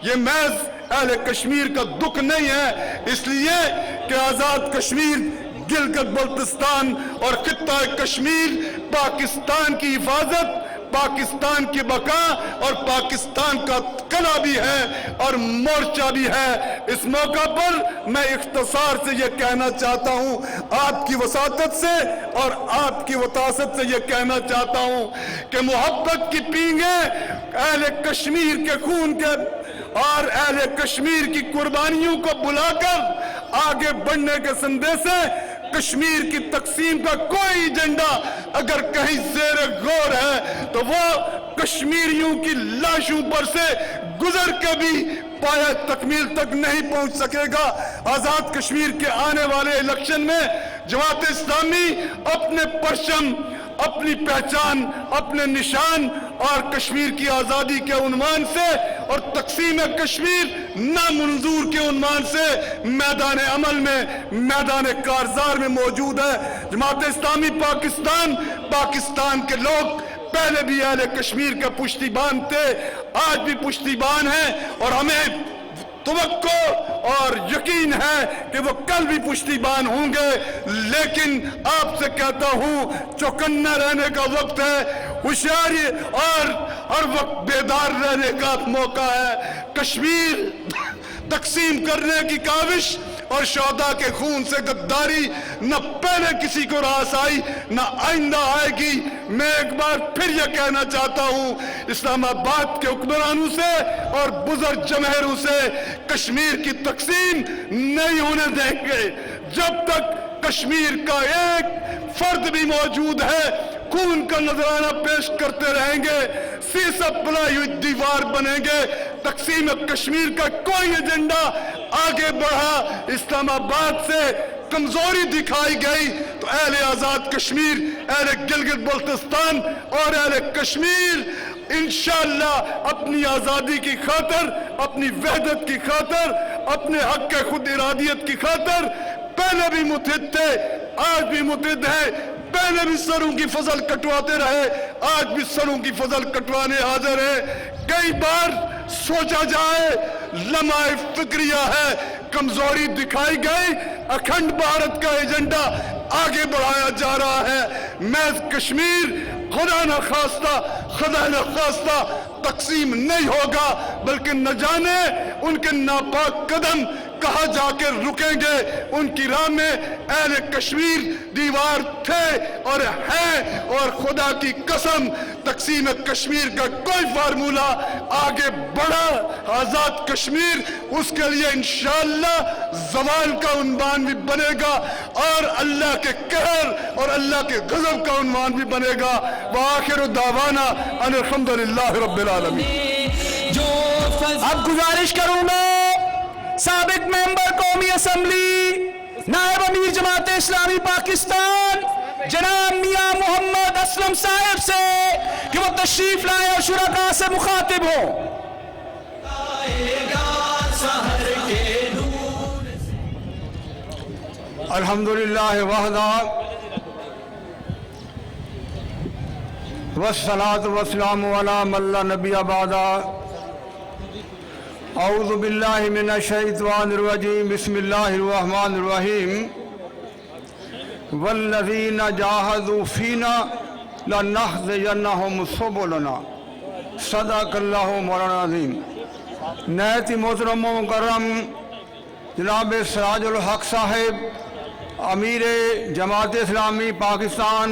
یہ محض اہل کشمیر کا دکھ نہیں ہے، اس لیے کہ آزاد کشمیر، گلگت بلتستان اور خطہ کشمیر پاکستان کی حفاظت، پاکستان کی بقا اور پاکستان کا قلعہ بھی ہے اور مورچہ بھی ہے۔ اس موقع پر میں اختصار سے یہ کہنا چاہتا ہوں، آپ کی وساطت سے اور آپ کی وطاست سے یہ کہنا چاہتا ہوں کہ محبت کی پینگیں اہل کشمیر کے خون کے اور اہل کشمیر کی قربانیوں کو بلا کر آگے بڑھنے کے سندے سے کشمیر کی تقسیم کا کوئی ایجنڈا اگر کہیں زیر غور ہے تو وہ کشمیریوں کی لاشوں پر سے گزر کے بھی پایہ تکمیل تک نہیں پہنچ سکے گا۔ آزاد کشمیر کے آنے والے الیکشن میں جماعت اسلامی اپنے پرچم، اپنی پہچان، اپنے نشان اور کشمیر کی آزادی کے عنوان سے اور تقسیم کشمیر نامنظور کے عنوان سے میدان عمل میں، میدان کارزار میں موجود ہے۔ جماعت اسلامی پاکستان کے لوگ پہلے بھی اہل کشمیر کا پشتیبان تھے، آج بھی پشتیبان ہیں اور ہمیں توقع اور یقین ہے کہ وہ کل بھی پشتیبان ہوں گے۔ لیکن آپ سے کہتا ہوں چوکنا رہنے کا وقت ہے، ہوشیاری اور ہر وقت بیدار رہنے کا موقع ہے۔ کشمیر تقسیم کرنے کی کاوش اور شہداء کے خون سے غداری نہ پہلے کسی کو راس آئی نہ آئندہ آئے گی۔ میں ایک بار پھر یہ کہنا چاہتا ہوں اسلام آباد کے حکمرانوں سے اور بزرگ جماہیروں سے کشمیر کی تقسیم نہیں ہونے دیں گے۔ جب تک کشمیر کا ایک فرد بھی موجود ہے خون کا نذرانہ پیش کرتے رہیں گے، سیسہ پلائی ہوئی دیوار بنیں گے۔ تقسیم کشمیر کا کوئی ایجنڈا آگے بڑھا، اسلام آباد سے کمزوری دکھائی گئی تو اہل آزاد کشمیر، اہل گلگت بلتستان اور اہل کشمیر انشاءاللہ اپنی آزادی کی خاطر، اپنی وحدت کی خاطر، اپنے حق کے خود ارادیت کی خاطر پہلے بھی متحد تھے، آج بھی متحد ہیں۔ پہلے بھی سروں کی فضل کٹواتے رہے، آج بھی سروں کی فضل کٹوانے حاضر ہیں۔ کئی بار سوچا جائے، لمحہ فکریہ ہے، کمزوری دکھائی گئی، اکھنڈ بھارت کا ایجنڈا آگے بڑھایا جا رہا ہے۔ محض کشمیر خدا نہ خواستہ تقسیم نہیں ہوگا، بلکہ نہ جانے ان کے ناپاک قدم کہاں جا کے رکیں گے۔ ان کی راہ میں اہل کشمیر دیوار تھے اور ہیں، اور خدا کی قسم تقسیم کشمیر کا کوئی فارمولہ آگے بڑھا آزاد کشمیر اس کے لیے انشاءاللہ زوال کا عنوان بھی بنے گا اور اللہ کے قہر اور اللہ کے غضب کا عنوان بھی بنے گا۔ وآخر دعوانا ان الحمدللہ رب العالمین۔ اب گزارش کروں گا سابق ممبر قومی اسمبلی نائب امیر جماعت اسلامی پاکستان جناب میاں محمد اسلم صاحب سے کہ وہ تشریف لائے اور شرکاء سے مخاطب ہوں۔ الحمدللہ وحدہ والصلاة والسلام علی من لا نبی بعدہ۔ اعوذ باللہ من الشیطان الرجیم، بسم اللہ الرحمن الرحیم۔ والذین جاہدوا فینا لنہدینہم سبلنا، صدق اللہ مولانا عظیم۔ نہایت محترم و مکرم جناب سراج الحق صاحب امیر جماعت اسلامی پاکستان،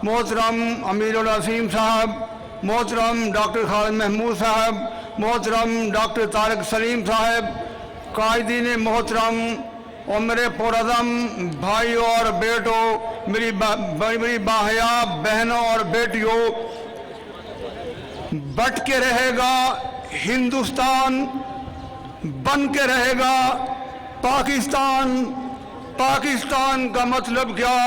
محترم امیر العظیم صاحب، محترم ڈاکٹر خالد محمود صاحب، محترم ڈاکٹر طارق سلیم صاحب، قائدین محترم اور میرے پرعزم بھائیوں اور بیٹوں، میری باحیا بہنوں اور بیٹیوں، بٹ کے رہے گا ہندوستان، بن کے رہے گا پاکستان۔ پاکستان کا مطلب کیا؟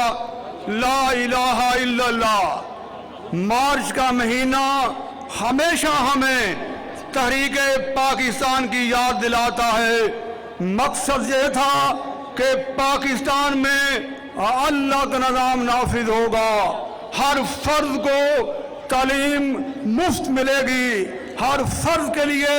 لا الہ الا اللہ۔ مارچ کا مہینہ ہمیشہ ہمیں تحریک پاکستان کی یاد دلاتا ہے۔ مقصد یہ تھا کہ پاکستان میں اللہ کا نظام نافذ ہوگا، ہر فرد کو تعلیم مفت ملے گی، ہر فرد کے لیے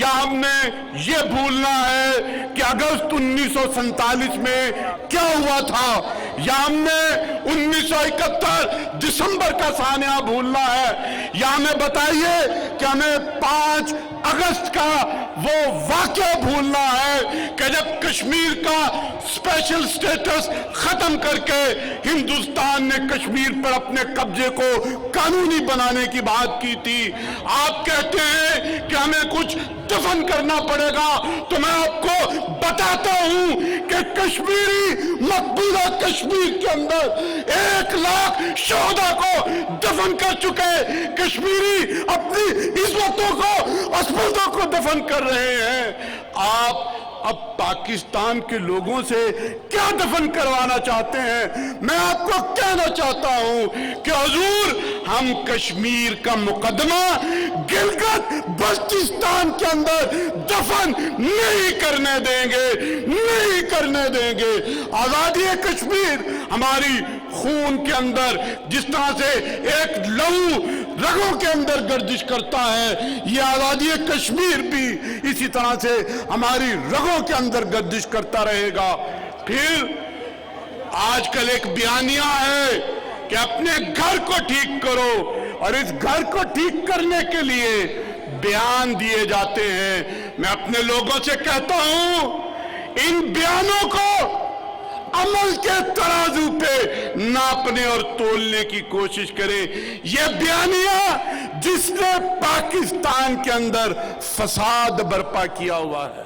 یا ہم نے یہ بھولنا ہے کہ اگست 1947 میں کیا ہوا تھا، یا ہم نے 1971 دسمبر کا سانحہ بھولنا ہے، یا ہمیں بتائیے کہ ہمیں 5 اگست کا وہ واقعہ بھولنا ہے کہ جب کشمیر کا اسپیشل سٹیٹس ختم کر کے ہندوستان نے کشمیر پر اپنے قبضے کو قانونی بنانے کی بات کی تھی۔ آپ کہتے ہیں کہ ہمیں کچھ دفن کرنا پڑے گا، تو میں آپ کو بتاتا ہوں کہ کشمیری مقبوضہ کشمیر کے اندر 1 لاکھ شہداء کو دفن کر چکے، کشمیری اپنی عزتوں کو عصمتوں کو دفن کر رہے ہیں۔ آپ اب پاکستان کے لوگوں سے کیا دفن کروانا چاہتے ہیں؟ میں آپ کو کہنا چاہتا ہوں کہ حضور، ہم کشمیر کا مقدمہ گلگت بلتستان کے اندر دفن نہیں کرنے دیں گے، نہیں کرنے دیں گے۔ آزادی کشمیر ہماری خون کے اندر جس طرح سے ایک لہو رگوں کے اندر گردش کرتا ہے، یہ آزادی کشمیر بھی اسی طرح سے ہماری رگوں کے اندر گردش کرتا رہے گا۔ پھر آج کل ایک بیانیہ ہے کہ اپنے گھر کو ٹھیک کرو، اور اس گھر کو ٹھیک کرنے کے لیے بیان دیے جاتے ہیں۔ میں اپنے لوگوں سے کہتا ہوں، ان بیانوں کو عمل کے ترازو پہ ناپنے اور تولنے کی کوشش کریں۔ یہ بیانیہ جس نے پاکستان کے اندر فساد برپا کیا ہوا ہے،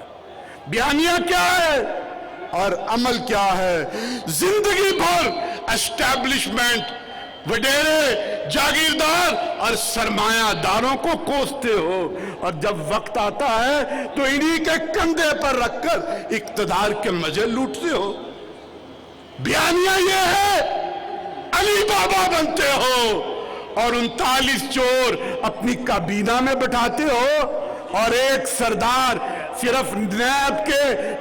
بیانیہ کیا ہے اور عمل کیا ہے؟ زندگی بھر اسٹیبلشمنٹ، وڈیرے، جاگیردار اور سرمایہ داروں کو کوستے ہو، اور جب وقت آتا ہے تو انہی کے کندھے پر رکھ کر اقتدار کے مزے لوٹتے ہو۔ بیانیہ یہ ہے، علی بابا بنتے ہو اور 39 چور اپنی کابینہ میں بٹھاتے ہو، اور ایک سردار صرف نیب کے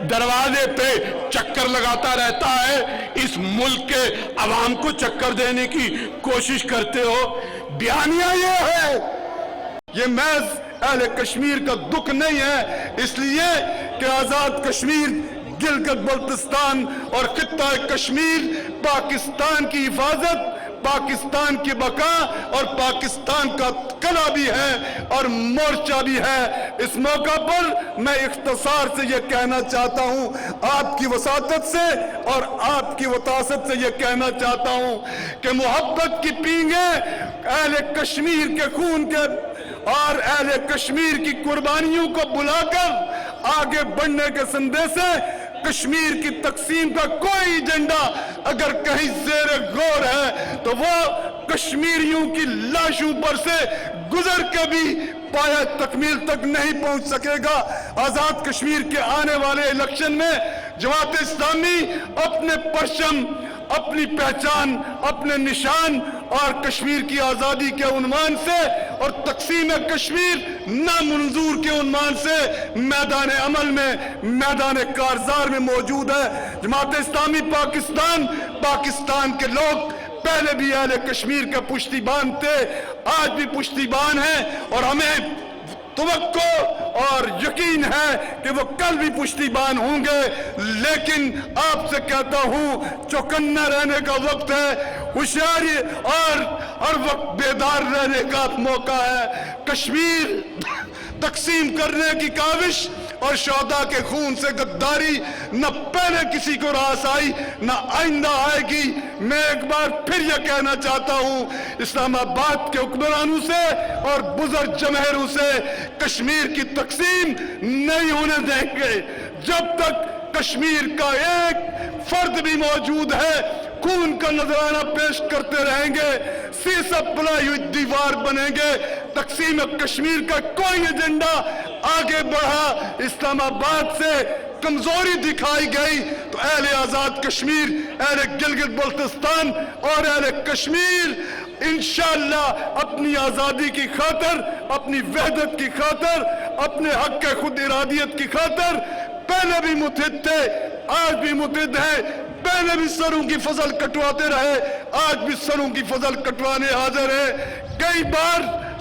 دروازے پہ چکر لگاتا رہتا ہے، اس ملک کے عوام کو چکر دینے کی کوشش کرتے ہو۔ بیانیہ یہ ہے، یہ محض اہل کشمیر کا دکھ نہیں ہے، اس لیے کہ آزاد کشمیر، گلگت بلتستان اور خطہ کشمیر پاکستان کی حفاظت، پاکستان کی بقا اور پاکستان کا قلعہ بھی ہے اور مورچہ بھی ہے۔ اس موقع پر میں اختصار سے یہ کہنا چاہتا ہوں، آپ کی وساطت سے اور آپ کی وطاست سے یہ کہنا چاہتا ہوں کہ محبت کی پینگیں اہل کشمیر کے خون کے اور اہل کشمیر کی قربانیوں کو بلا کر آگے بڑھنے کے سندیسے، کشمیر کی تقسیم کا کوئی ایجنڈا اگر کہیں زیر غور ہے تو وہ کشمیریوں کی لاشوں پر سے گزر کے بھی پایہ تکمیل تک نہیں پہنچ سکے گا۔ آزاد کشمیر کے آنے والے الیکشن میں جماعت اسلامی اپنے پرچم، اپنی پہچان، اپنے نشان اور کشمیر کی آزادی کے عنوان سے اور تقسیم کشمیر نامنظور کے عنوان سے میدان عمل میں، میدان کارزار میں موجود ہے۔ جماعت اسلامی پاکستان کے لوگ پہلے بھی اہل کشمیر کا پشتیبان تھے، آج بھی پشتیبان ہیں، اور ہمیں توقع اور یقین ہے کہ وہ کل بھی پشتیبان ہوں گے۔ لیکن آپ سے کہتا ہوں، چوکنا رہنے کا وقت ہے، ہوشیاری اور ہر وقت بیدار رہنے کا موقع ہے۔ کشمیر تقسیم کرنے کی کاوش اور شہداء کے خون سے غداری نہ پہلے کسی کو راس آئی، نہ آئندہ آئے گی۔ میں ایک بار پھر یہ کہنا چاہتا ہوں، اسلام آباد کے حکمرانوں سے اور بزرگ جماہیروں سے کشمیر کی تقسیم نہیں ہونے دیں گے۔ جب تک کشمیر کا ایک فرد بھی موجود ہے، خون کا نذرانہ پیش کرتے رہیں گے، سیسب بنائی ہوئی دیوار بنیں گے۔ تقسیم کشمیر کا کوئی ایجنڈا آگے بڑھا، اسلام آباد سے کمزوری دکھائی گئی تو اہل آزاد کشمیر، اہل گلگت بلتستان اور اہل کشمیر انشاءاللہ اپنی آزادی کی خاطر، اپنی وحدت کی خاطر، اپنے حق خود ارادیت کی خاطر پہلے بھی متحد تھے، آج بھی متحد ہیں۔ پہلے بھی سروں کی فضل کٹواتے رہے، آج بھی سروں کی فضل کٹوانے حاضر ہے۔ کئی بار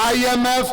IMF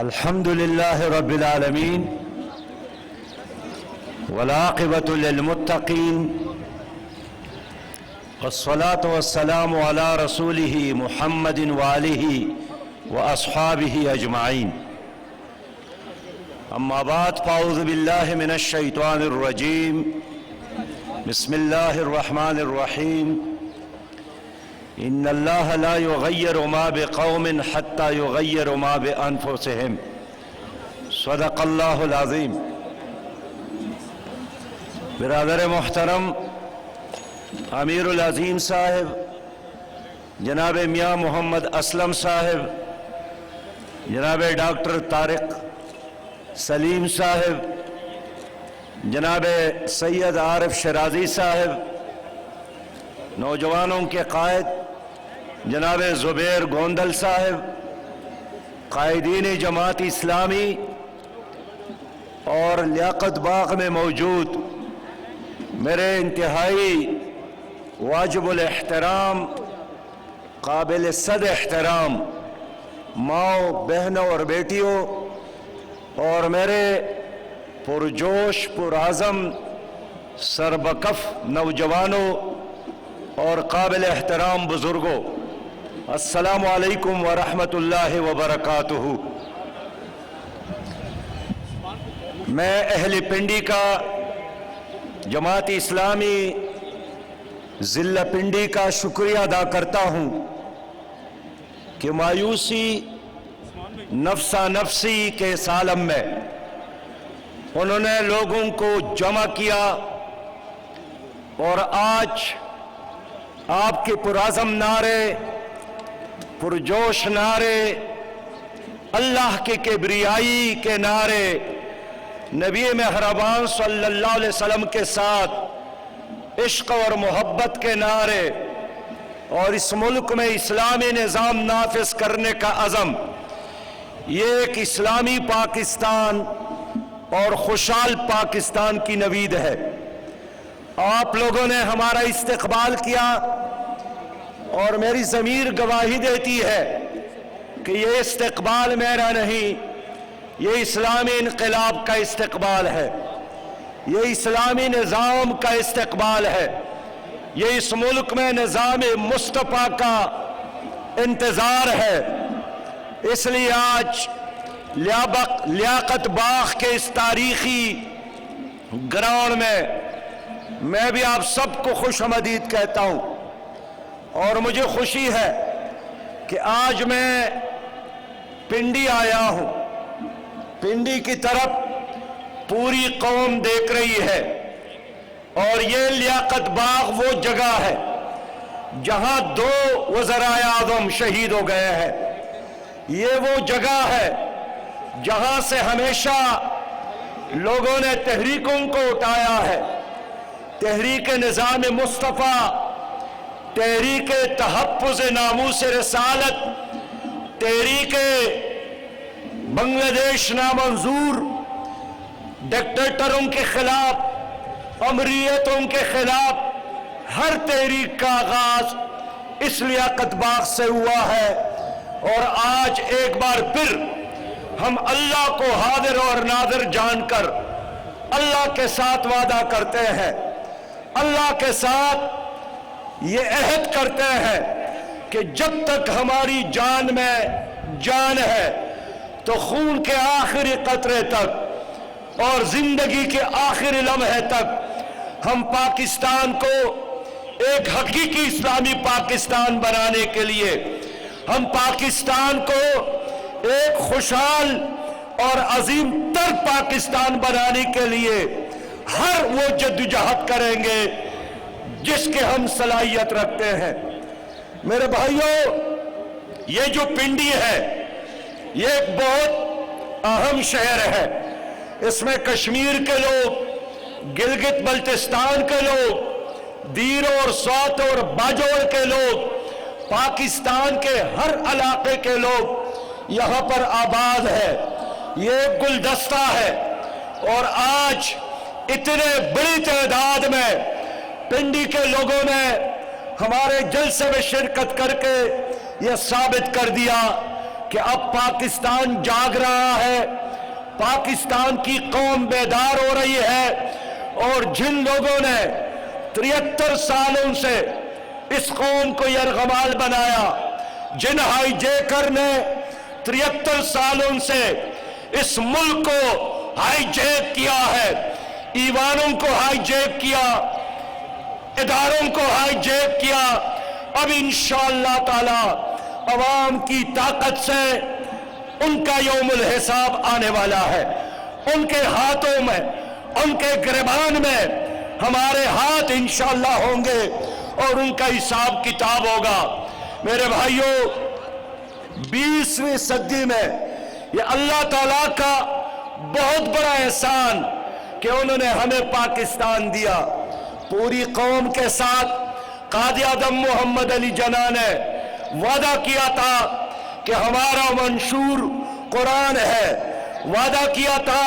الحمد لله رب العالمين والعاقبة للمتقين والصلاة والسلام على رسوله محمد وآله وأصحابه أجمعين أما بعد فأعوذ بالله من الشيطان الرجيم بسم الله الرحمن الرحيم إن الله لا يغير ما بقوم حتى يغير ما بأنفسهم صدق الله العظيم. برادر محترم امیر العظیم صاحب جناب میاں محمد اسلم صاحب، جناب ڈاکٹر طارق سلیم صاحب، جناب سید عارف شرازی صاحب، نوجوانوں کے قائد جناب زبیر گوندل صاحب، قائدین جماعت اسلامی اور لیاقت باغ میں موجود میرے انتہائی واجب الاحترام قابل صد احترام ماؤں، بہنوں اور بیٹیوں، اور میرے پرجوش پرعزم سربکف نوجوانوں اور قابل احترام بزرگوں، السلام علیکم ورحمۃ اللہ وبرکاتہ. میں اہل پنڈی کا، جماعت اسلامی ضلع پنڈی کا شکریہ ادا کرتا ہوں کہ مایوسی نفسا نفسی کے اس عالم میں انہوں نے لوگوں کو جمع کیا اور آج آپ کے پرعزم نعرے، پرجوش نعرے، اللہ کے کبریائی کے نعرے، نبی مہربان صلی اللہ علیہ وسلم کے ساتھ عشق اور محبت کے نعرے اور اس ملک میں اسلامی نظام نافذ کرنے کا عزم، یہ ایک اسلامی پاکستان اور خوشحال پاکستان کی نوید ہے. آپ لوگوں نے ہمارا استقبال کیا اور میری ضمیر گواہی دیتی ہے کہ یہ استقبال میرا نہیں، یہ اسلامی انقلاب کا استقبال ہے، یہ اسلامی نظام کا استقبال ہے، یہ اس ملک میں نظام مصطفیٰ کا انتظار ہے. اس لیے آج لیاقت باغ کے اس تاریخی گراؤنڈ میں بھی آپ سب کو خوش آمدید کہتا ہوں، اور مجھے خوشی ہے کہ آج میں پنڈی آیا ہوں. پنڈی کی طرف پوری قوم دیکھ رہی ہے، اور یہ لیاقت باغ وہ جگہ ہے جہاں 2 وزرائے اعظم شہید ہو گئے ہیں. یہ وہ جگہ ہے جہاں سے ہمیشہ لوگوں نے تحریکوں کو اٹھایا ہے. تحریک نظام مصطفیٰ، تحریک تحفظ ناموس رسالت، تحریک بنگلہ دیش نامنظور، ڈکٹیٹروں کے خلاف، امریتوں کے خلاف ہر تحریک کا آغاز اس لیاقت باغ سے ہوا ہے. اور آج ایک بار پھر ہم اللہ کو حاضر اور ناظر جان کر اللہ کے ساتھ وعدہ کرتے ہیں، اللہ کے ساتھ یہ عہد کرتے ہیں کہ جب تک ہماری جان میں جان ہے تو خون کے آخری قطرے تک اور زندگی کے آخری لمحے تک ہم پاکستان کو ایک حقیقی اسلامی پاکستان بنانے کے لیے، ہم پاکستان کو ایک خوشحال اور عظیم تر پاکستان بنانے کے لیے ہر وہ جدوجہد کریں گے جس کے ہم صلاحیت رکھتے ہیں. میرے بھائیوں، یہ جو پنڈی ہے یہ ایک بہت اہم شہر ہے. اس میں کشمیر کے لوگ، گلگت بلتستان کے لوگ، دیر اور سوات اور باجوڑ کے لوگ، پاکستان کے ہر علاقے کے لوگ یہاں پر آباد ہے. یہ ایک گلدستہ ہے، اور آج اتنے بڑی تعداد میں پنڈی کے لوگوں نے ہمارے جلسے میں شرکت کر کے یہ ثابت کر دیا کہ اب پاکستان جاگ رہا ہے، پاکستان کی قوم بیدار ہو رہی ہے، اور جن لوگوں نے 73 سالوں سے اس قوم کو یرغمال بنایا، جن ہائی جیکر نے 73 سالوں سے اس ملک کو ہائی جیک کیا ہے، ایوانوں کو ہائی جیک کیا، اداروں کو ہائی جیک کیا، اب انشاءاللہ تعالی عوام کی طاقت سے ان کا یوم الحساب آنے والا ہے۔ ان کے ہاتھوں میں، ان کے گریبان میں ہمارے ہاتھ انشاءاللہ ہوں گے اور ان کا حساب کتاب ہوگا۔ میرے بھائیوں، 20ویں صدی میں یہ اللہ تعالیٰ کا بہت بڑا احسان کہ انہوں نے ہمیں پاکستان دیا۔ پوری قوم کے ساتھ قائد اعظم محمد علی جناح نے وعدہ کیا تھا کہ ہمارا منشور قرآن ہے، وعدہ کیا تھا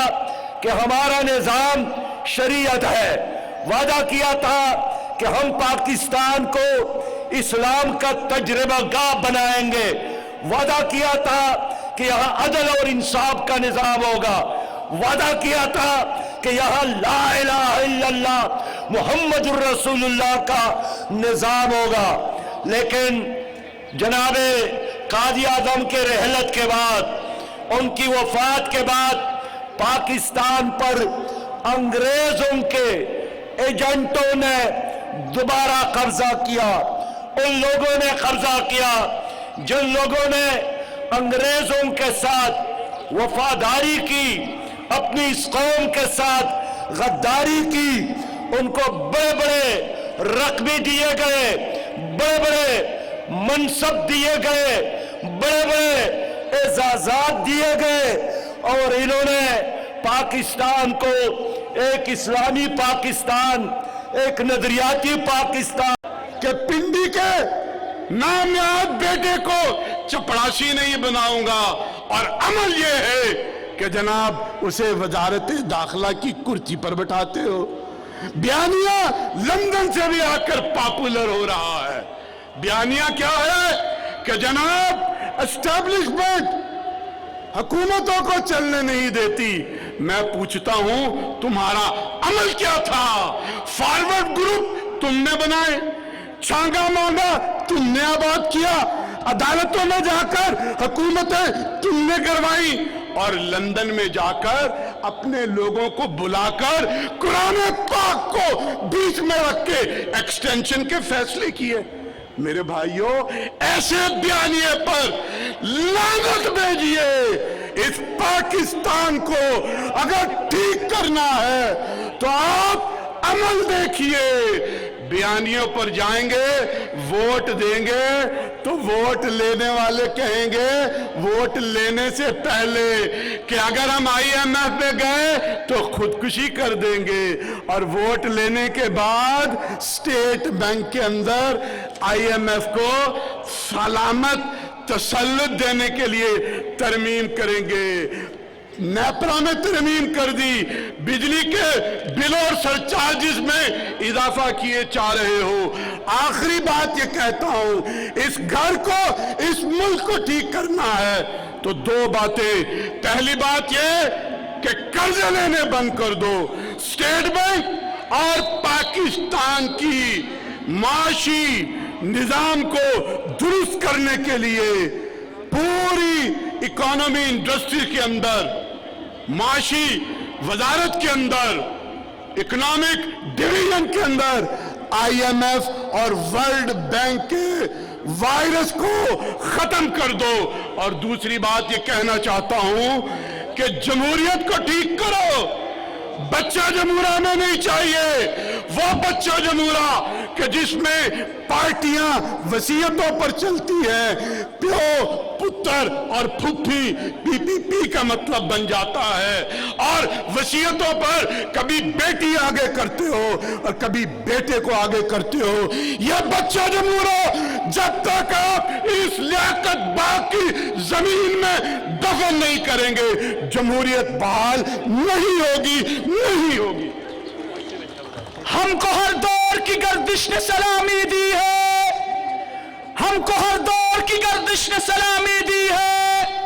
کہ ہمارا نظام شریعت ہے، وعدہ کیا تھا کہ ہم پاکستان کو اسلام کا تجربہ گاہ بنائیں گے، وعدہ کیا تھا کہ یہاں عدل اور انصاف کا نظام ہوگا، وعدہ کیا تھا کہ یہاں لا الہ الا اللہ محمد الرسول اللہ کا نظام ہوگا۔ لیکن جناب قائد اعظم کے رحلت کے بعد، ان کی وفات کے بعد، پاکستان پر انگریزوں کے ایجنٹوں نے دوبارہ قبضہ کیا۔ ان لوگوں نے قبضہ کیا جن لوگوں نے انگریزوں کے ساتھ وفاداری کی، اپنی اس قوم کے ساتھ غداری کی۔ ان کو بڑے بڑے رقبے دیے گئے، بڑے بڑے منصب دیے گئے، بڑے بڑے اعزازات دیے گئے، اور انہوں نے پاکستان کو ایک اسلامی پاکستان، ایک نظریاتی پاکستان کہ پنڈی کے نامیات بیٹے کو چپڑاسی نہیں بناؤں گا، اور عمل یہ ہے کہ جناب اسے وزارت داخلہ کی کرسی پر بٹھاتے ہو۔ بیانیہ لندن سے بھی آ کر پاپولر ہو رہا ہے۔ بیانیہ کیا ہے کہ جناب اسٹیبلشمنٹ حکومتوں کو چلنے نہیں دیتی۔ میں پوچھتا ہوں تمہارا عمل کیا تھا؟ فارورڈ گروپ تم نے بنائے، چھانگا مانگا تم نے آباد کیا، عدالتوں میں جا کر حکومتیں تم نے کروائی، اور لندن میں جا کر اپنے لوگوں کو بلا کر قرآن پاک کو بیچ میں رکھ کے ایکسٹینشن کے فیصلے کیے۔ میرے بھائیوں، ایسے بیانیے پر لعنت بھیجیے۔ اس پاکستان کو اگر ٹھیک کرنا ہے تو آپ عمل دیکھیے۔ بیانیوں پر جائیں گے، ووٹ دیں گے تو ووٹ لینے والے کہیں گے ووٹ لینے سے پہلے کہ اگر ہم آئی ایم ایف میں گئے تو خودکشی کر دیں گے، اور ووٹ لینے کے بعد اسٹیٹ بینک کے اندر آئی ایم ایف کو سلامت تسلط دینے کے لیے ترمیم کریں گے۔ نیپرا میں ترمیم کر دی، بجلی کے بل اور سرچارجز میں اضافہ کیے جا رہے ہو۔ آخری بات یہ کہتا ہوں، اس گھر کو، اس ملک کو ٹھیک کرنا ہے تو دو باتیں۔ پہلی بات یہ کہ قرضے لینے بند کر دو۔ اسٹیٹ بینک اور پاکستان کی معاشی نظام کو درست کرنے کے لیے پوری اکانومی انڈسٹری کے اندر، معاشی وزارت کے اندر، اکنامک ڈویژن کے اندر آئی ایم ایف اور ورلڈ بینک کے وائرس کو ختم کر دو۔ اور دوسری بات یہ کہنا چاہتا ہوں کہ جمہوریت کو ٹھیک کرو۔ بچہ جمہوریہ میں نہیں چاہیے، وہ بچہ جمہوریہ کہ جس میں پارٹیاں وصیتوں پر چلتی ہیں، پیو پتر اور پھپھی پی پی پی کا مطلب بن جاتا ہے، اور وصیتوں پر کبھی بیٹی آگے کرتے ہو اور کبھی بیٹے کو آگے کرتے ہو۔ یہ بچہ جمہوریہ جب تک آپ اس لیاقت باغ کی زمین میں دفن نہیں کریں گے، جمہوریت بحال نہیں ہوگی، نہیں ہوگی۔ ہم کو ہر دور کی گردش نے سلامی دی ہے، ہم کو ہر دور کی گردش نے سلامی دی ہے۔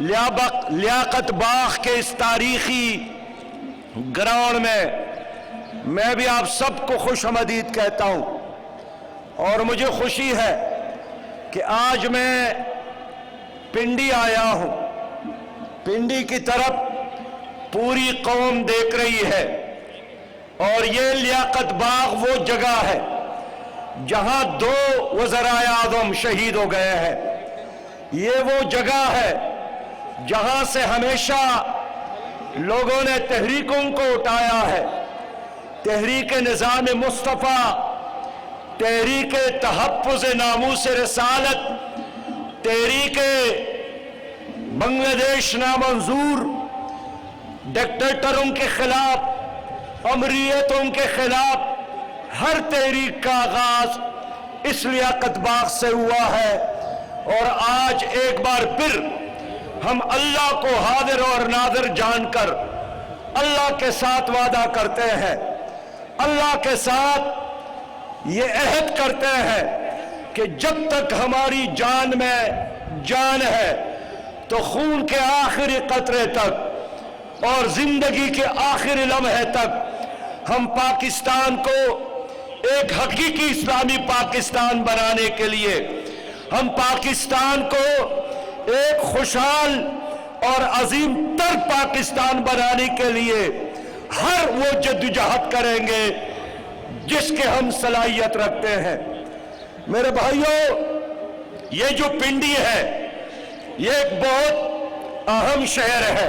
لیاقت باغ کے اس تاریخی گراؤنڈ میں بھی آپ سب کو خوش آمدید کہتا ہوں، اور مجھے خوشی ہے کہ آج میں پنڈی آیا ہوں۔ پنڈی کی طرف پوری قوم دیکھ رہی ہے، اور یہ لیاقت باغ وہ جگہ ہے جہاں 2 وزرائے اعظم شہید ہو گئے ہیں۔ یہ وہ جگہ ہے جہاں سے ہمیشہ لوگوں نے تحریکوں کو اٹھایا ہے، تحریک نظام مصطفیٰ، تحریک تحفظ ناموس رسالت، تحریک بنگلہ دیش نامنظور، ڈکٹیٹروں کے خلاف، امریتوں کے خلاف ہر تحریک کا آغاز اس لیاقت باغ سے ہوا ہے۔ اور آج ایک بار پھر ہم اللہ کو حاضر اور ناظر جان کر اللہ کے ساتھ وعدہ کرتے ہیں، اللہ کے ساتھ یہ عہد کرتے ہیں کہ جب تک ہماری جان میں جان ہے تو خون کے آخری قطرے تک اور زندگی کے آخری لمحے تک ہم پاکستان کو ایک حقیقی اسلامی پاکستان بنانے کے لیے، ہم پاکستان کو ایک خوشحال اور عظیم تر پاکستان بنانے کے لیے ہر وہ جدوجہد کریں گے جس کے ہم صلاحیت رکھتے ہیں۔ میرے بھائیوں، یہ جو پنڈی ہے یہ ایک بہت اہم شہر ہے۔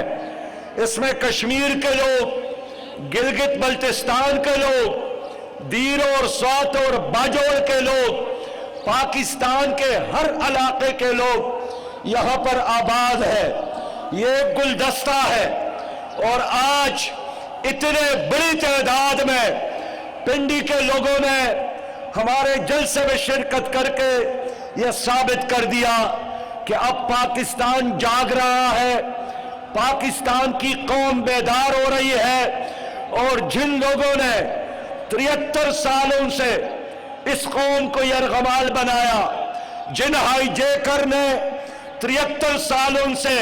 اس میں کشمیر کے لوگ، گلگت بلتستان کے لوگ، دیر اور سوات اور باجوڑ کے لوگ، پاکستان کے ہر علاقے کے لوگ یہاں پر آباد ہے۔ یہ ایک گلدستہ ہے، اور آج اتنے بڑی تعداد میں پنڈی کے لوگوں نے ہمارے جلسے میں شرکت کر کے یہ ثابت کر دیا کہ اب پاکستان جاگ رہا ہے، پاکستان کی قوم بیدار ہو رہی ہے۔ اور جن لوگوں نے 73 سالوں سے اس قوم کو یرغمال بنایا، جن ہائی جیکر نے 73 سالوں سے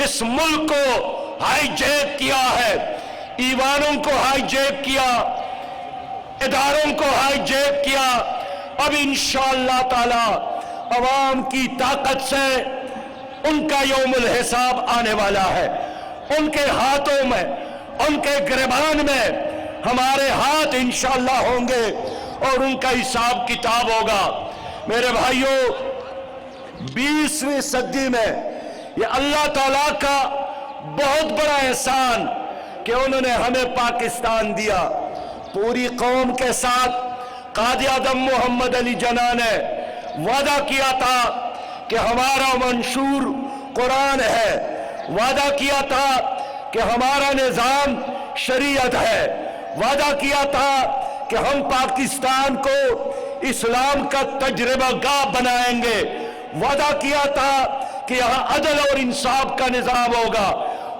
اس ملک کو ہائی جیک کیا ہے، ایوانوں کو ہائی جیک کیا، اداروں کو ہائی جیک کیا، اب انشاءاللہ تعالی عوام کی طاقت سے ان کا یوم الحساب آنے والا ہے۔ ان کے ہاتھوں میں، ان کے گریبان میں ہمارے ہاتھ انشاءاللہ ہوں گے، اور ان کا حساب کتاب ہوگا۔ میرے بھائیوں، 20ویں صدی میں یہ اللہ تعالیٰ کا بہت بڑا احسان کہ انہوں نے ہمیں پاکستان دیا۔ پوری قوم کے ساتھ قائد اعظم محمد علی جناح نے وعدہ کیا تھا کہ ہمارا منشور قرآن ہے، وعدہ کیا تھا کہ ہمارا نظام شریعت ہے، وعدہ کیا تھا کہ ہم پاکستان کو اسلام کا تجربہ گاہ بنائیں گے، وعدہ کیا تھا کہ یہاں عدل اور انصاف کا نظام ہوگا،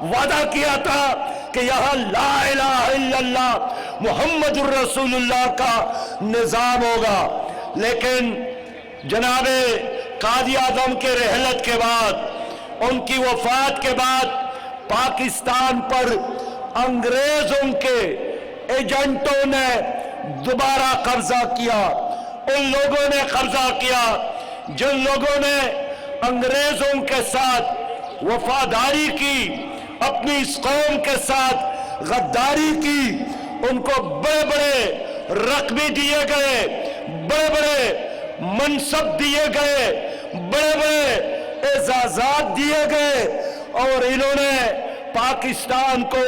وعدہ کیا تھا کہ یہاں لا الہ الا اللہ محمد الرسول اللہ کا نظام ہوگا۔ لیکن جناب قائد اعظم کے رحلت کے بعد، ان کی وفات کے بعد، پاکستان پر انگریزوں کے ایجنٹوں نے دوبارہ قبضہ کیا۔ ان لوگوں نے قبضہ کیا جن لوگوں نے انگریزوں کے ساتھ وفاداری کی، اپنی اس قوم کے ساتھ غداری کی۔ ان کو بڑے بڑے رقبے دیے گئے، بڑے بڑے منصب دیے گئے، بڑے بڑے اعزازات دیے گئے، اور انہوں نے پاکستان کو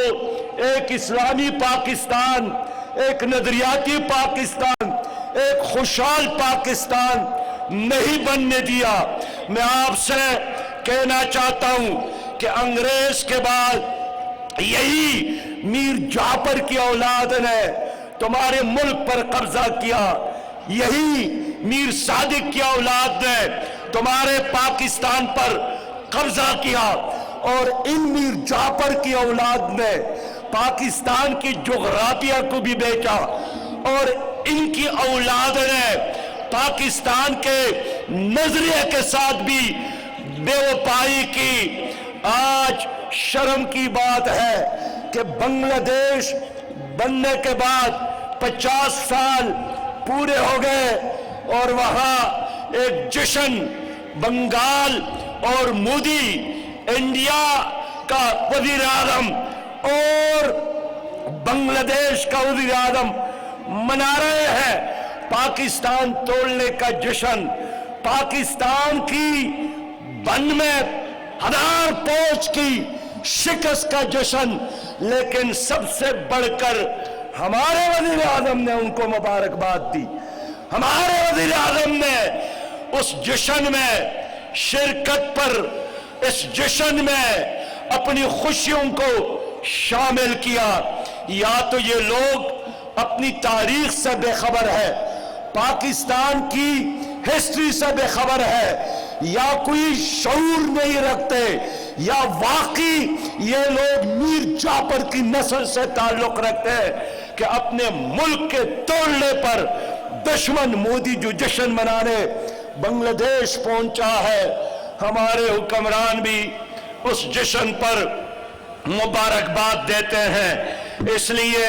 ایک اسلامی پاکستان، ایک نظریاتی پاکستان، ایک خوشحال پاکستان نہیں بننے دیا۔ میں آپ سے کہنا چاہتا ہوں کہ انگریز کے بعد یہی میر جعفر کی اولاد نے تمہارے ملک پر قبضہ کیا، یہی میر صادق کی اولاد نے تمہارے پاکستان پر قبضہ کیا، اور ان میر جعفر کی اولاد نے پاکستان کی جغرافیہ کو بھی بیچا، اور ان کی اولاد نے پاکستان کے نظریے کے ساتھ بھی بے وفائی کی، آج شرم کی بات ہے کہ بنگلہ دیش بننے کے بعد 50 سال پورے ہو گئے اور وہاں ایک جشن بنگال اور مودی انڈیا کا وزیر اعظم اور بنگلہ دیش کا وزیر اعظم منا رہے ہیں پاکستان توڑنے کا جشن، پاکستان کی بن میں 1000 فوج کی شکست کا جشن، لیکن سب سے بڑھ کر ہمارے وزیر اعظم نے ان کو مبارکباد دی. ہمارے وزیر اعظم نے اس جشن میں شرکت پر، اس جشن میں اپنی خوشیوں کو شامل کیا. یا تو یہ لوگ اپنی تاریخ سے بے خبر ہے، پاکستان کی ہسٹری سے بے خبر ہے، یا کوئی شعور نہیں رکھتے، یا واقعی یہ لوگ میر جعفر کی نسل سے تعلق رکھتے ہیں کہ اپنے ملک کے توڑنے پر دشمن مودی جو جشن منانے بنگلہ دیش پہنچا ہے، ہمارے حکمران بھی اس جشن پر مبارکباد دیتے ہیں. اس لیے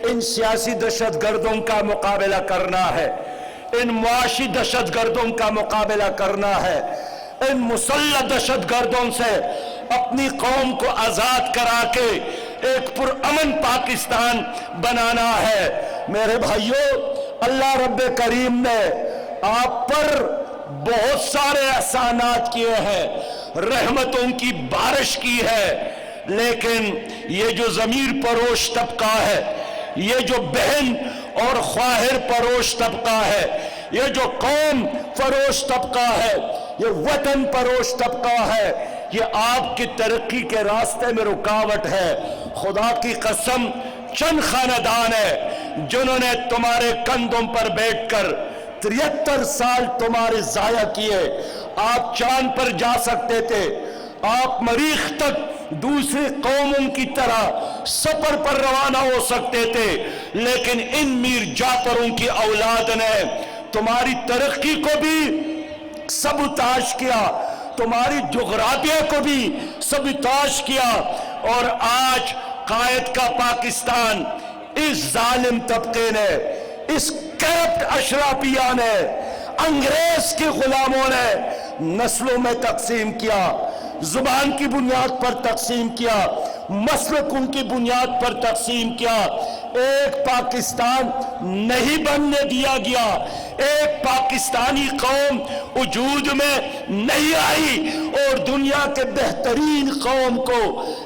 ان سیاسی دہشت گردوں کا مقابلہ کرنا ہے، ان معاشی دہشت گردوں کا مقابلہ کرنا ہے، ان مسلح دہشت گردوں سے اپنی قوم کو آزاد کرا کے ایک پرامن پاکستان بنانا ہے. میرے بھائیوں، اللہ رب کریم نے آپ پر بہت سارے احسانات کیے ہیں، رحمتوں کی بارش کی ہے، لیکن یہ جو ضمیر پروش طبقہ ہے، یہ جو بہن اور خواہر پروش طبقہ ہے، یہ جو قوم فروش طبقہ ہے، یہ وطن پروش طبقہ ہے، یہ آپ کی ترقی کے راستے میں رکاوٹ ہے. خدا کی قسم، چند خاندان ہے جنہوں نے تمہارے کندھوں پر بیٹھ کر 73 سال تمہارے ضائع کیے. آپ چاند پر جا سکتے تھے، آپ مریخ تک دوسری قوموں کی طرح سفر پر روانہ ہو سکتے تھے، لیکن ان میر جعفروں کی اولاد نے تمہاری ترقی کو بھی سبوتاش کیا، تمہاری جغرافیہ کو بھی سبوتاش کیا، اور آج قائد کا پاکستان اس ظالم طبقے نے، اس کرپٹ اشرافیہ نے، انگریز کے غلاموں نے نسلوں میں تقسیم کیا، زبان کی بنیاد پر تقسیم کیا، مسلکوں کی بنیاد پر تقسیم کیا. ایک پاکستان نہیں بننے دیا گیا، ایک پاکستانی قوم وجود میں نہیں آئی، اور دنیا کے بہترین قوم کو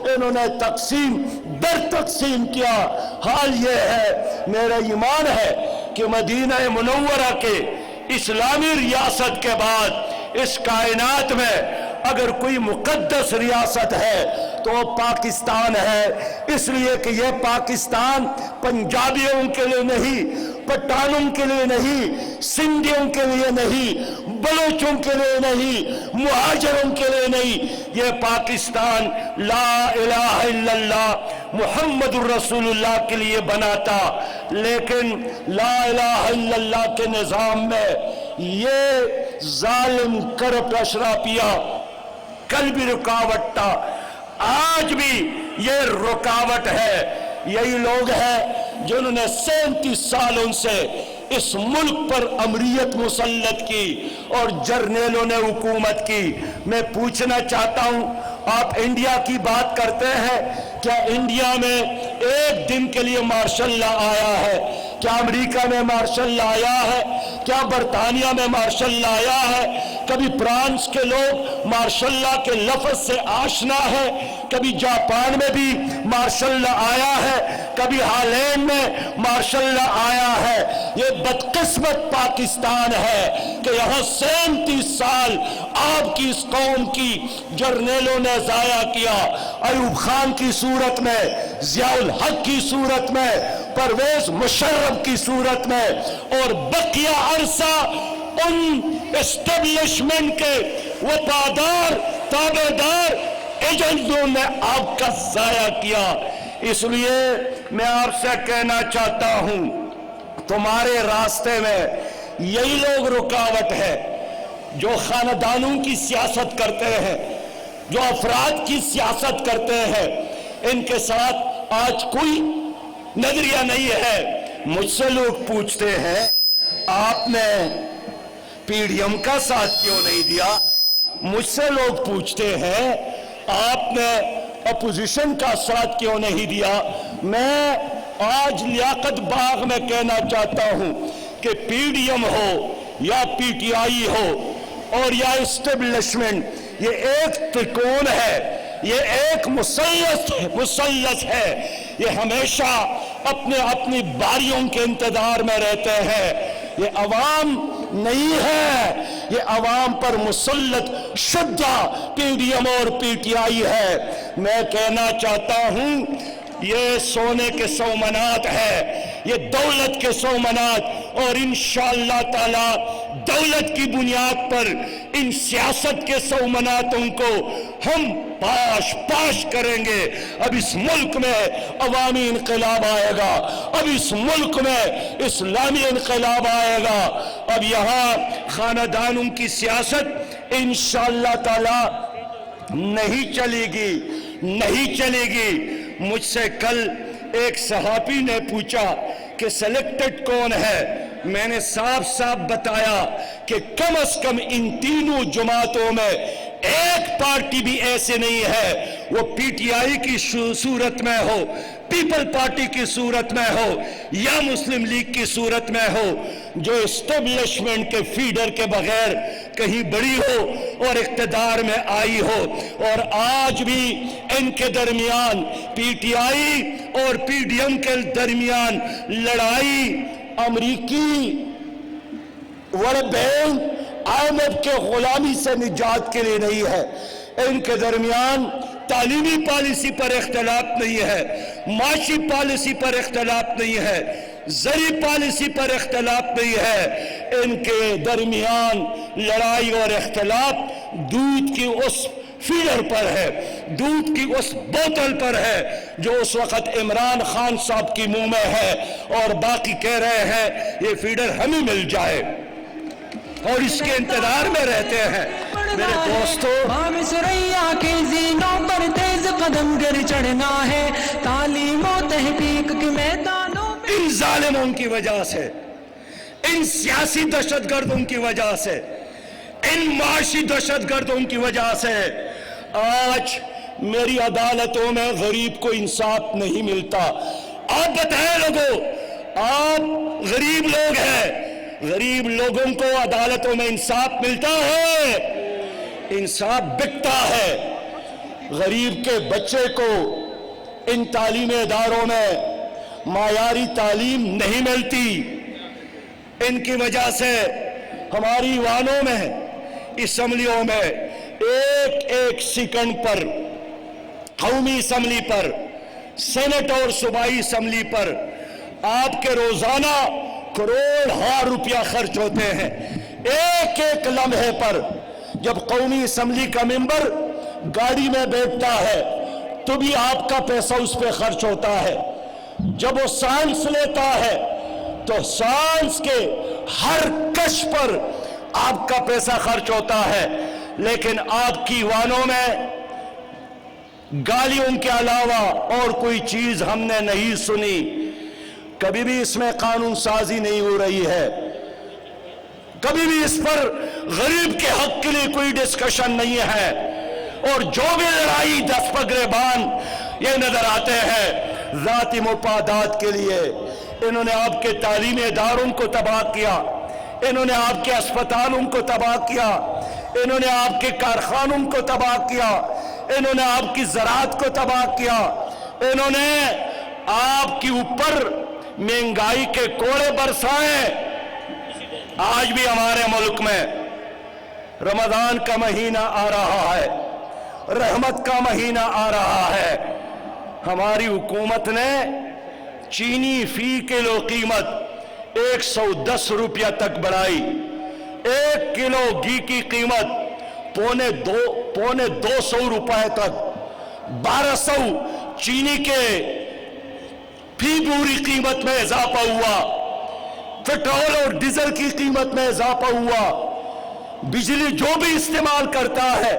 انہوں نے تقسیم در تقسیم کیا. حال یہ ہے، میرا ایمان ہے کہ مدینہ منورہ کے اسلامی ریاست کے بعد اس کائنات میں اگر کوئی مقدس ریاست ہے تو پاکستان ہے. اس لیے کہ یہ پاکستان پنجابیوں کے لیے نہیں، پٹھانوں کے لیے نہیں، سندھیوں کے لیے نہیں، بلوچوں کے لیے نہیں، مہاجروں کے لیے نہیں. یہ پاکستان لا الہ الا اللہ محمد الرسول اللہ کے لیے بنا تھا، لیکن لا الہ الا اللہ کے نظام میں یہ ظالم کرپٹ اشرافیہ کل بھی رکاوٹ تھا، آج بھی یہ رکاوٹ ہے. یہی لوگ ہیں جنہوں نے 37 سالوں سے اس ملک پر امریت مسلط کی اور جرنیلوں نے حکومت کی. میں پوچھنا چاہتا ہوں، آپ انڈیا کی بات کرتے ہیں، کیا انڈیا میں ایک دن کے لیے مارشل لا آیا ہے؟ کیا امریکہ میں مارشل لا آیا ہے؟ کیا برطانیہ میں مارشل لا آیا ہے؟ کبھی فرانس کے لوگ مارشل لا کے لفظ سے آشنا ہے، کبھی جاپان میں بھی مارشل لا آیا ہے، کبھی ہالینڈ میں مارشل لا آیا ہے. یہ بدقسمت پاکستان ہے کہ یہاں 37 سال آپ کی اس قوم کی جرنیلوں نے ضائع کیا. ایوب خان کی صورت میں، ضیاء الحق کی صورت میں، پرویز مشرف کی صورت میں، اور بقیہ عرصہ ان اسٹیبلشمنٹ کے وفادار تابعدار ایجنٹوں نے آپ کا ضائع کیا. اس لیے میں آپ سے کہنا چاہتا ہوں، تمہارے راستے میں یہی لوگ رکاوٹ ہے جو خاندانوں کی سیاست کرتے ہیں، جو افراد کی سیاست کرتے ہیں ان کے ساتھ آج کوئی نظریہ نہیں ہے۔ مجھ سے لوگ پوچھتے ہیں آپ نے پی ڈی ایم کا ساتھ کیوں نہیں دیا؟ مجھ سے لوگ پوچھتے ہیں آپ نے اپوزیشن کا ساتھ کیوں نہیں دیا؟ میں آج لیاقت باغ میں کہنا چاہتا ہوں کہ پی ڈی ایم ہو یا پی ٹی آئی ہو اور یا اسٹیبلشمنٹ، یہ ایک ترکون ہے، یہ ایک مثلث ہے، یہ ہمیشہ اپنی باریوں کے انتظار میں رہتے ہیں۔ یہ عوام نہیں ہے، یہ عوام پر مسلط شدہ پی ڈی ایم اور پی ٹی آئی ہے۔ میں کہنا چاہتا ہوں یہ سونے کے سومنات ہے، یہ دولت کے سومنات، اور انشاءاللہ تعالی دولت کی بنیاد پر ان سیاست کے سومناتوں کو ہم پاش کریں گے۔ اب اس ملک میں عوامی انقلاب آئے گا، اب اس ملک میں اسلامی انقلاب آئے گا۔ اب یہاں خاندانوں کی سیاست انشاءاللہ تعالی نہیں چلے گی۔ مجھ سے کل ایک صحافی نے پوچھا کہ سلیکٹڈ کون ہے؟ میں نے صاف بتایا کہ کم از کم ان تینوں جماعتوں میں ایک پارٹی بھی ایسے نہیں ہے، وہ پی ٹی آئی کی صورت میں ہو، پیپل پارٹی کی صورت میں ہو یا مسلم لیگ کی صورت میں ہو، جو اسٹیبلشمنٹ کے فیڈر کے بغیر کہیں بڑی ہو اور اقتدار میں آئی ہو۔ اور آج بھی ان کے درمیان، پی ٹی آئی اور پی ڈی ایم کے درمیان لڑائی امریکی world bank I M F کے غلامی سے نجات کے لیے نہیں ہے۔ ان کے درمیان تعلیمی پالیسی پر اختلاف نہیں ہے، معاشی پالیسی پر اختلاف نہیں ہے، زرعی پالیسی پر اختلاف نہیں ہے۔ ان کے درمیان لڑائی اور اختلاف دودھ کی اس فیڈر پر ہے، دودھ کی اس بوتل پر ہے جو اس وقت عمران خان صاحب کی منہ میں ہے، اور باقی کہہ رہے ہیں یہ فیڈر ہمیں مل جائے، اور اس کے انتظار میں رہتے ہیں۔ میرے دوستو، ہم سریا کے زینوں پر تیز قدم گر چڑھنا ہے، تعلیم و تحقیق کے میدانوں میں۔ ان ظالموں کی وجہ سے، ان سیاسی دہشت گردوں کی وجہ سے، ان معاشی دہشت گردوں کی وجہ سے آج میری عدالتوں میں غریب کو انصاف نہیں ملتا۔ آپ بتائیں لوگوں، آپ غریب لوگ ہیں، غریب لوگوں کو عدالتوں میں انصاف ملتا ہے؟ انصاف بکتا ہے۔ غریب کے بچے کو ان تعلیمی اداروں میں معیاری تعلیم نہیں ملتی۔ ان کی وجہ سے ہماری ایوانوں میں، اسمبلیوں میں ایک سیکنڈ پر، قومی اسمبلی پر، سینٹ اور صوبائی اسمبلی پر آپ کے روزانہ کروڑ روپیہ خرچ ہوتے ہیں۔ ایک لمحے پر جب قومی اسمبلی کا ممبر گاڑی میں بیٹھتا ہے تو بھی آپ کا پیسہ اس پہ خرچ ہوتا ہے۔ جب وہ سانس لیتا ہے تو سانس کے ہر کش پر آپ کا پیسہ خرچ ہوتا ہے، لیکن آپ کی ایوانوں میں گالیوں کے علاوہ اور کوئی چیز ہم نے نہیں سنی۔ کبھی بھی اس میں قانون سازی نہیں ہو رہی ہے، کبھی بھی اس پر غریب کے حق کے لیے کوئی ڈسکشن نہیں ہے، اور جو بھی لڑائی دست پگریبان یہ نظر آتے ہیں ذاتی مفادات کے لیے۔ انہوں نے آپ کے تعلیمی اداروں کو تباہ کیا، انہوں نے آپ کے اسپتالوں کو تباہ کیا، انہوں نے آپ کے کارخانوں کو تباہ کیا، انہوں نے آپ کی زراعت کو تباہ کیا، انہوں نے آپ کے اوپر مہنگائی کے کوڑے برسائے۔ آج بھی ہمارے ملک میں رمضان کا مہینہ آ رہا ہے، رحمت کا مہینہ آ رہا ہے، ہماری حکومت نے چینی فی کلو قیمت 110 روپیہ تک بڑھائی، 1 کلو گھی کی قیمت پونے 200 روپے تک، 1200 چینی کے فی بوری قیمت میں اضافہ ہوا، پیٹرول اور ڈیزل کی قیمت میں اضافہ ہوا، بجلی جو بھی استعمال کرتا ہے